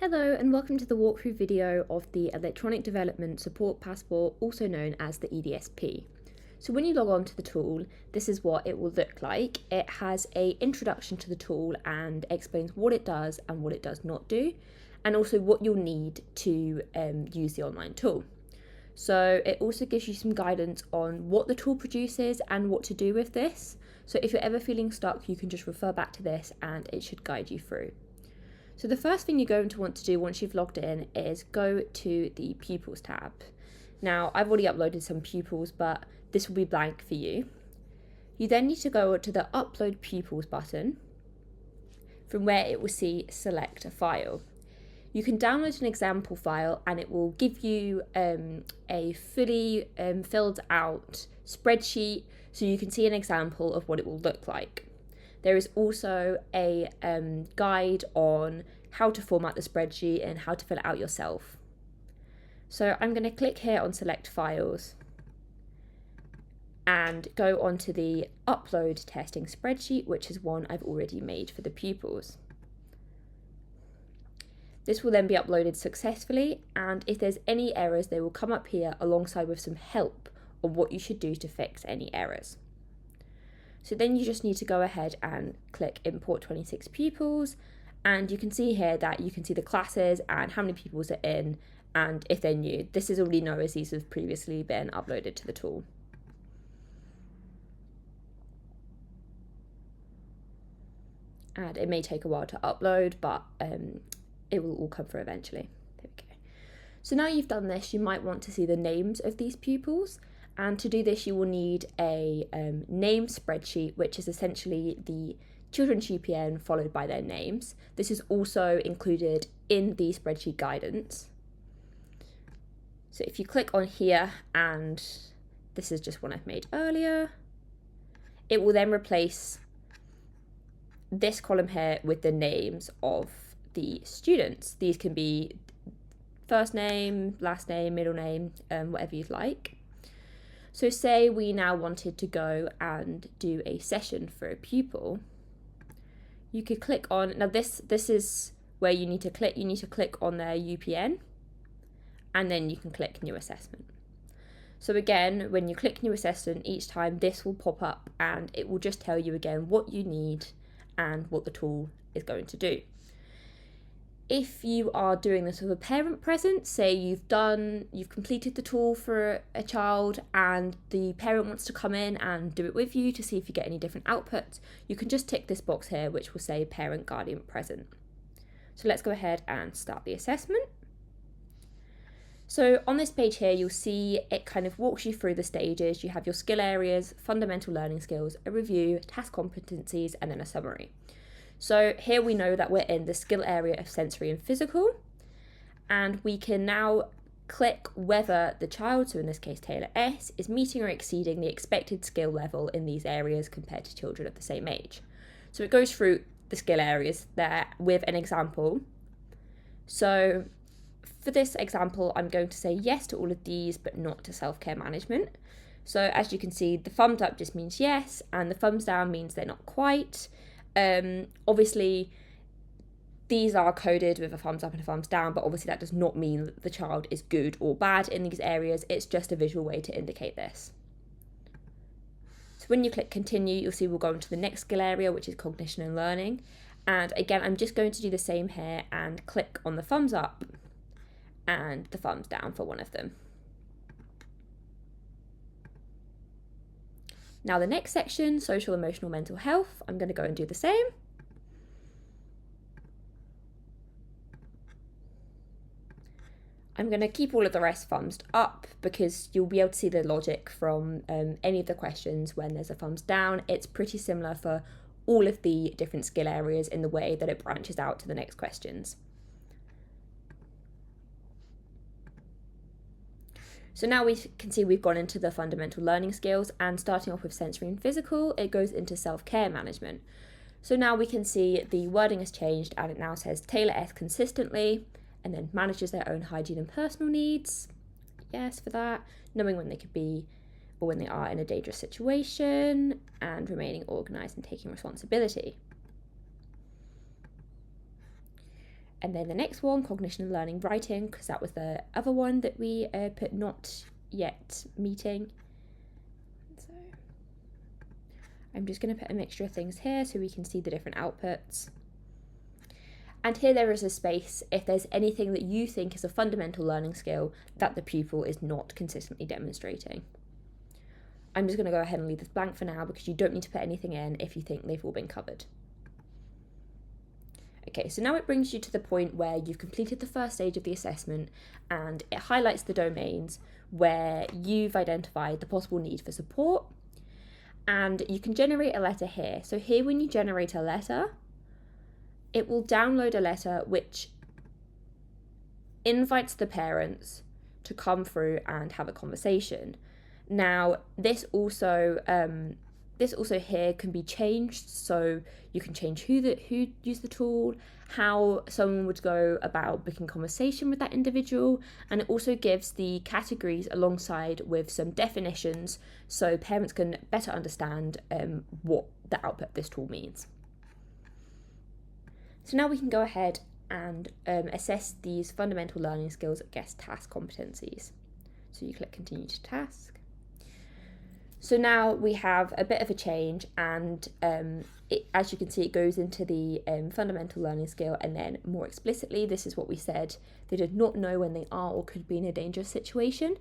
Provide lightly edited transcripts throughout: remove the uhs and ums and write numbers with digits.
Hello and welcome to the walkthrough video of the Electronic Development Support Passport, also known as the EDSP. So when you log on to the tool, this is what it will look like. It has an introduction to the tool and explains what it does and what it does not do, and also what you'll need to use the online tool. So it also gives you some guidance on what the tool produces and what to do with this. So if you're ever feeling stuck, you can just refer back to this and it should guide you through. So the first thing you're going to want to do once you've logged in is go to the Pupils tab. Now, I've already uploaded some pupils, but this will be blank for you. You then need to go to the Upload Pupils button, from where it will see Select a File. You can download an example file and it will give you a fully filled out spreadsheet so you can see an example of what it will look like. There is also a guide on how to format the spreadsheet and how to fill it out yourself. So I'm going to click here on Select Files and go onto the Upload Testing Spreadsheet, which is one I've already made for the pupils. This will then be uploaded successfully, and if there's any errors, they will come up here alongside with some help on what you should do to fix any errors. So then you just need to go ahead and click Import 26 pupils, and you can see here that you can see the classes and how many pupils are in, and if they're new. This is already known as these have previously been uploaded to the tool. And it may take a while to upload, but it will all come through eventually. There we go. So now you've done this, you might want to see the names of these pupils. And to do this, you will need a name spreadsheet, which is essentially the children's UPN followed by their names. This is also included in the spreadsheet guidance. So if you click on here, and this is just one I've made earlier, it will then replace this column here with the names of the students. These can be first name, last name, middle name, whatever you'd like. So say we now wanted to go and do a session for a pupil. You could click on, now this is where you need to click on their UPN, and then you can click New Assessment. So again, when you click New Assessment each time, this will pop up and it will just tell you again what you need and what the tool is going to do. If you are doing this with a parent present, say you've completed the tool for a child and the parent wants to come in and do it with you to see if you get any different outputs, you can just tick this box here which will say parent guardian present. So let's go ahead and start the assessment. So on this page here, you'll see it kind of walks you through the stages. You have your skill areas, fundamental learning skills, a review, task competencies, and then a summary. So here we know that we're in the skill area of sensory and physical, and we can now click whether the child, so in this case Taylor S, is meeting or exceeding the expected skill level in these areas compared to children of the same age. So it goes through the skill areas there with an example. So for this example, I'm going to say yes to all of these, but not to self-care management. So as you can see, the thumbs up just means yes, and the thumbs down means they're not quite. Obviously these are coded with a thumbs up and a thumbs down, but obviously that does not mean that the child is good or bad in these areas. It's just a visual way to indicate this. So when you click continue, you'll see we'll go into the next skill area, which is cognition and learning. And again, I'm just going to do the same here and click on the thumbs up and the thumbs down for one of them. Now the next section, social, emotional, mental health, I'm going to go and do the same. I'm going to keep all of the rest thumbs up because you'll be able to see the logic from any of the questions when there's a thumbs down. It's pretty similar for all of the different skill areas in the way that it branches out to the next questions. So now we can see we've gone into the fundamental learning skills, and starting off with sensory and physical, it goes into self-care management. So now we can see the wording has changed and it now says Taylor S consistently, and then manages their own hygiene and personal needs. Yes for that. Knowing when they could be or when they are in a dangerous situation, and remaining organised and taking responsibility. And then the next one, cognition and learning writing, because that was the other one that we put not yet meeting. So I'm just going to put a mixture of things here so we can see the different outputs. And here there is a space if there's anything that you think is a fundamental learning skill that the pupil is not consistently demonstrating. I'm just going to go ahead and leave this blank for now because you don't need to put anything in if you think they've all been covered. Okay, so now it brings you to the point where you've completed the first stage of the assessment and it highlights the domains where you've identified the possible need for support, and you can generate a letter here. So here when you generate a letter, it will download a letter which invites the parents to come through and have a conversation. Now, this also here can be changed, so you can change who used the tool, how someone would go about booking conversation with that individual, and it also gives the categories alongside with some definitions so parents can better understand what the output of this tool means. So now we can go ahead and assess these fundamental learning skills against task competencies. So you click continue to task. So now we have a bit of a change, and as you can see, it goes into the fundamental learning skill, and then more explicitly, this is what we said, they did not know when they are or could be in a dangerous situation.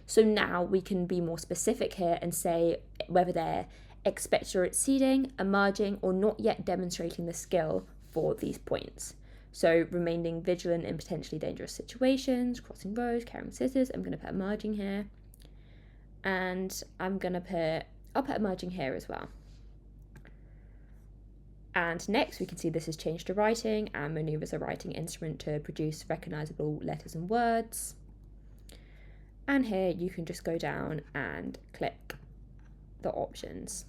So now we can be more specific here and say whether they're expected or exceeding, emerging, or not yet demonstrating the skill for these points. So remaining vigilant in potentially dangerous situations, crossing roads, carrying scissors. I'm going to put emerging here. And I'll put emerging here as well. And next we can see this has changed to writing, and maneuvers a writing instrument to produce recognizable letters and words. And here you can just go down and click the options.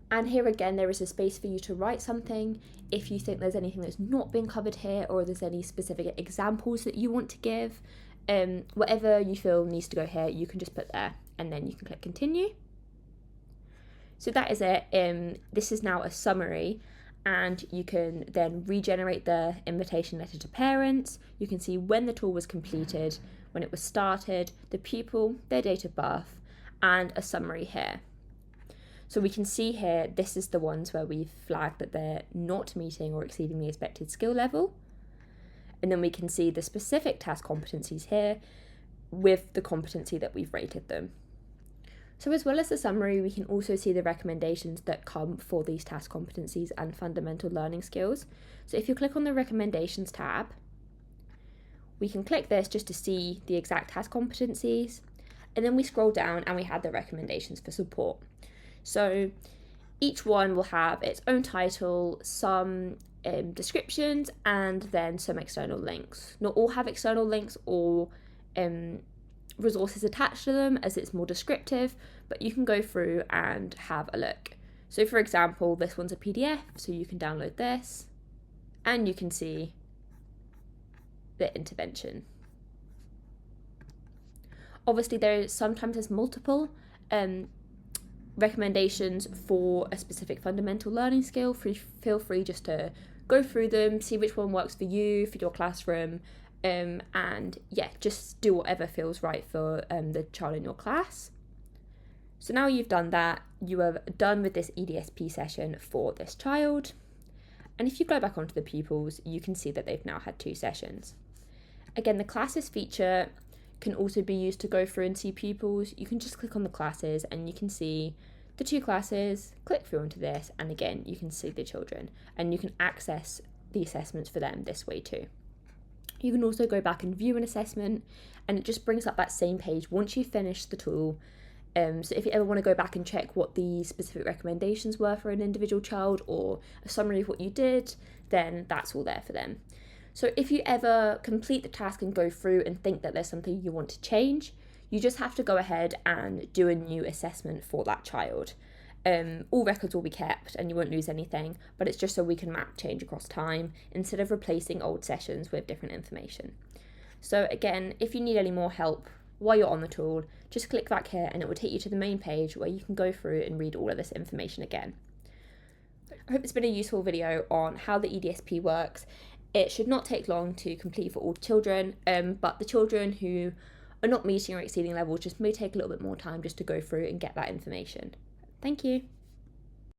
And here again, there is a space for you to write something. If you think there's anything that's not been covered here, or there's any specific examples that you want to give, whatever you feel needs to go here, you can just put there, and then you can click continue. So that is it. This is now a summary, and you can then regenerate the invitation letter to parents. You can see when the tool was completed, when it was started, the pupil, their date of birth, and a summary here. So we can see here, this is the ones where we've flagged that they're not meeting or exceeding the expected skill level. And then we can see the specific task competencies here with the competency that we've rated them. So as well as the summary, we can also see the recommendations that come for these task competencies and fundamental learning skills. So if you click on the recommendations tab, we can click this just to see the exact task competencies. And then we scroll down and we have the recommendations for support. So each one will have its own title, some descriptions, and then some external links. Not all have external links or resources attached to them, as it's more descriptive, but you can go through and have a look. So for example, this one's a PDF, so you can download this and you can see the intervention. Obviously sometimes there's multiple recommendations for a specific fundamental learning skill. Feel free just to go through them, see which one works for you, for your classroom, and yeah, just do whatever feels right for the child in your class. So now you've done that, you are done with this EDSP session for this child. And if you go back onto the pupils, you can see that they've now had 2 sessions. Again, the classes feature can also be used to go through and see pupils. You can just click on the classes and you can see the 2 classes, click through into this, and again, you can see the children and you can access the assessments for them this way too. You can also go back and view an assessment, and it just brings up that same page once you've finished the tool. So if you ever want to go back and check what the specific recommendations were for an individual child or a summary of what you did, then that's all there for them. So if you ever complete the task and go through and think that there's something you want to change, you just have to go ahead and do a new assessment for that child. All records will be kept and you won't lose anything, but it's just so we can map change across time instead of replacing old sessions with different information. So again, if you need any more help while you're on the tool, just click back here and it will take you to the main page where you can go through and read all of this information again. I hope it's been a useful video on how the EDSP works. It should not take long to complete for all children, but the children who are not meeting or exceeding levels just may take a little bit more time just to go through and get that information. Thank you.